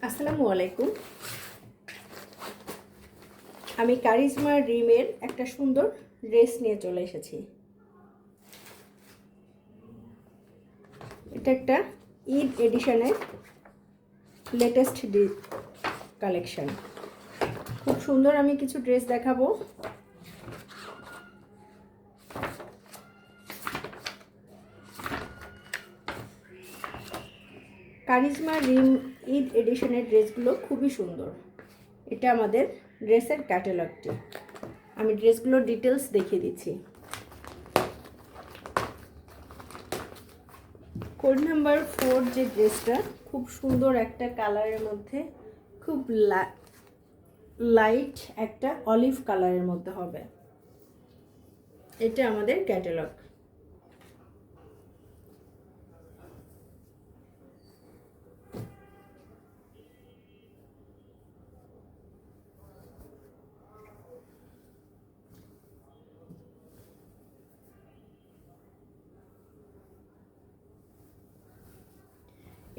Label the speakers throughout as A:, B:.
A: আসসালামু আলাইকুম। আমি কারিজমা রিমের একটা সুন্দর ড্রেস নিয়ে চলে এসেছি। এটা একটা ঈদ এডিশনের লেটেস্ট কালেকশন। খুব সুন্দর আমি কিছু ড্রেস দেখাবো। কারিজমা রিম ঈদ এডিশনের ড্রেসগুলো খুবই সুন্দর। এটা আমাদের ড্রেসের ক্যাটালগটি। আমি ড্রেসগুলোর ডিটেলস দেখিয়ে দিচ্ছি। কোড নাম্বার 4 যে ড্রেসটা খুব সুন্দর একটা কালারের মধ্যে, খুব লাইট একটা অলিভ কালারের মধ্যে হবে। এটা আমাদের ক্যাটালগ।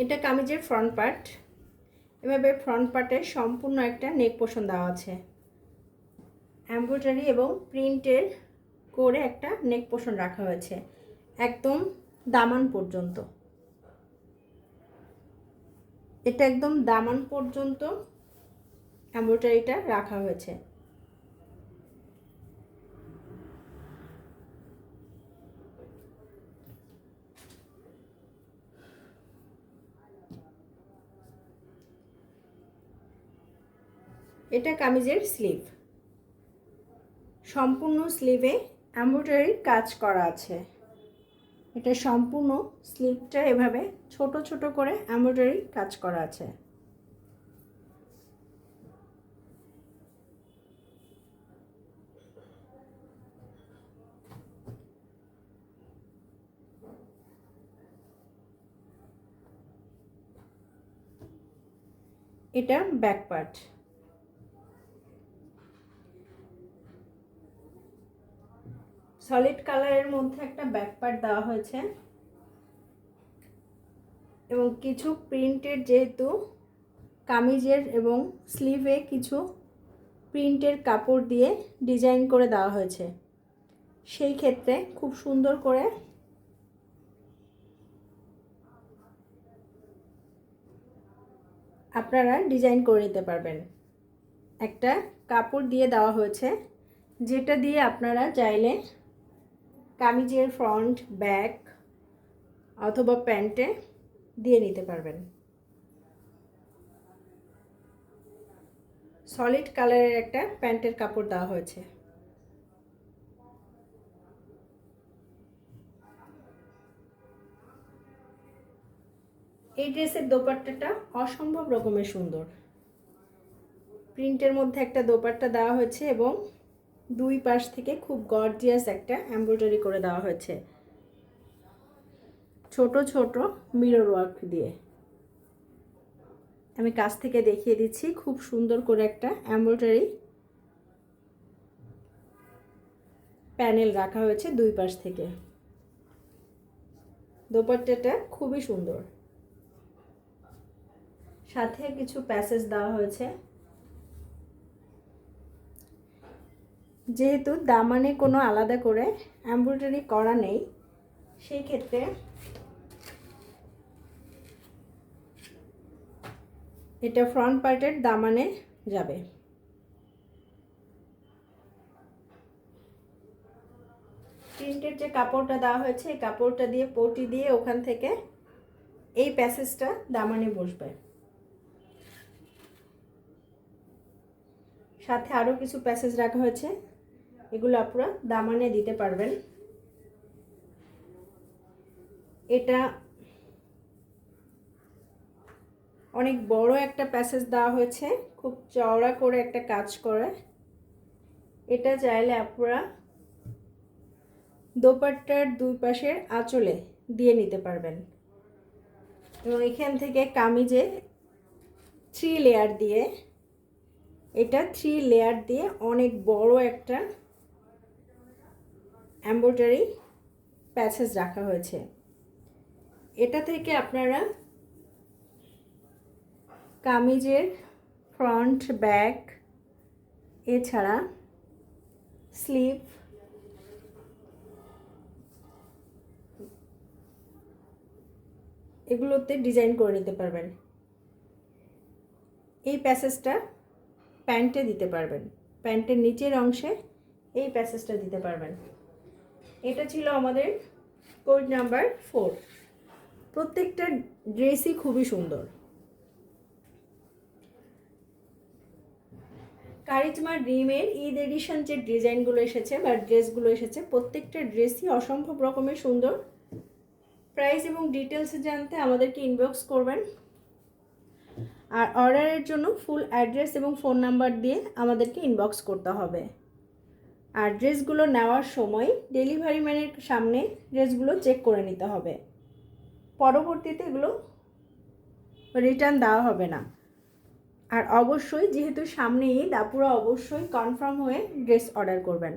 A: এটা কামিজের ফ্রন্ট পার্ট। এভাবে ফ্রন্ট পার্টে সম্পূর্ণ একটা নেক পোর্শন দেওয়া আছে। এমব্রয়ডারি এবং প্রিন্টের করে একটা নেক পোর্শন রাখা হয়েছে একদম দামান পর্যন্ত। এটা একদম দামান পর্যন্ত এমব্রয়ডারিটা রাখা হয়েছে। এটা কামিজের স্লিভ। সম্পূর্ণ স্লিভে এমব্রয়ডারির কাজ করা আছে। এটা সম্পূর্ণ স্লিভটা এভাবে ছোট ছোট করে এমব্রয়ডারি কাজ করা আছে। এটা ব্যাক পার্ট। সলিড কালারের মধ্যে একটা ব্যাক পার্ট দেওয়া হয়েছে এবং কিছু প্রিন্টের, যেহেতু কামিজের এবং স্লিভে কিছু প্রিন্টের কাপড় দিয়ে ডিজাইন করে দেওয়া হয়েছে, সেই ক্ষেত্রে খুব সুন্দর করে আপনারা ডিজাইন করে নিতে পারবেন। একটা কাপড় দিয়ে দেওয়া হয়েছে, যেটা দিয়ে আপনারা চাইলে কামিজের ফ্রন্ট, ব্যাক অথবা প্যান্টে দিয়ে নিতে পারবেন। সলিড কালারের একটা প্যান্টের কাপড় দেওয়া হয়েছে। এই ড্রেসের দোপাট্টাটা অসম্ভব রকমের সুন্দর। প্রিন্টের মধ্যে একটা দোপাট্টা দেওয়া হয়েছে এবং দুই পাশ থেকে খুব গর্জিয়াস একটা এমব্রয়ডারি করে দেওয়া হয়েছে ছোট ছোট মিরর ওয়ার্ক দিয়ে। আমি কাছ থেকে দেখিয়ে দিচ্ছি। খুব সুন্দর করে একটা এমব্রয়ডারি প্যানেল রাখা হয়েছে দুই পাশ থেকে। দোপাট্টাটা খুবই সুন্দর। সাথে কিছু প্যাসেজ দেওয়া হয়েছে। যেহেতু দামানে কোনো আলাদা করে এমব্রয়ডারি করা নেই, সেই ক্ষেত্রে এটা ফ্রন্ট পার্টের দামানে যাবে। প্রিন্টের যে কাপড়টা দেওয়া হয়েছে, এই কাপড়টা দিয়ে পটি দিয়ে ওখান থেকে এই প্যাসেজটা দামানে বসবে। সাথে আরও কিছু প্যাসেজ রাখা হয়েছে, এগুলো আপনারা দামানে দিতে পারবেন। এটা অনেক বড় একটা প্যাসেজ দেওয়া হয়েছে, খুব চওড়া করে একটা কাজ করে। এটা চাইলে আপনারা দোপাট্টার দুই পাশের আঁচলে দিয়ে নিতে পারবেন এবং এখান থেকে কামিজে 3 লেয়ার দিয়ে, এটা 3 লেয়ার দিয়ে অনেক বড় একটা এমব্রয়ডারি প্যাসেজ রাখা হয়েছে। এটা থেকে আপনারা কামিজের ফ্রন্ট ব্যাক এছাড়া স্লিভ, এগুলোতে ডিজাইন করে নিতে পারবেন। এই প্যাসেজটা প্যান্টে দিতে পারবেন, প্যান্টের নিচের অংশে এই প্যাসেজটা দিতে পারবেন। এটা ছিল আমাদের কোড নাম্বার 4। প্রত্যেকটা ড্রেসই খুবই সুন্দর। কারিজমা ড্রিমের ঈদ এডিশন যে ডিজাইনগুলো এসেছে বা ড্রেসগুলো এসেছে, প্রত্যেকটা ড্রেসই অসম্ভব রকমের সুন্দর। প্রাইস এবং ডিটেলস জানতে আমাদেরকে ইনবক্স করবেন। আর অর্ডারের জন্য ফুল অ্যাড্রেস এবং ফোন নাম্বার দিয়ে আমাদেরকে ইনবক্স করতে হবে। আর ড্রেসগুলো নেওয়ার সময় ডেলিভারি ম্যানের সামনে ড্রেসগুলো চেক করে নিতে হবে, পরবর্তীতে এগুলো রিটার্ন দেওয়া হবে না। আর অবশ্যই যেহেতু সামনে ঈদ, আপুরা অবশ্যই কনফার্ম হয়ে ড্রেস অর্ডার করবেন।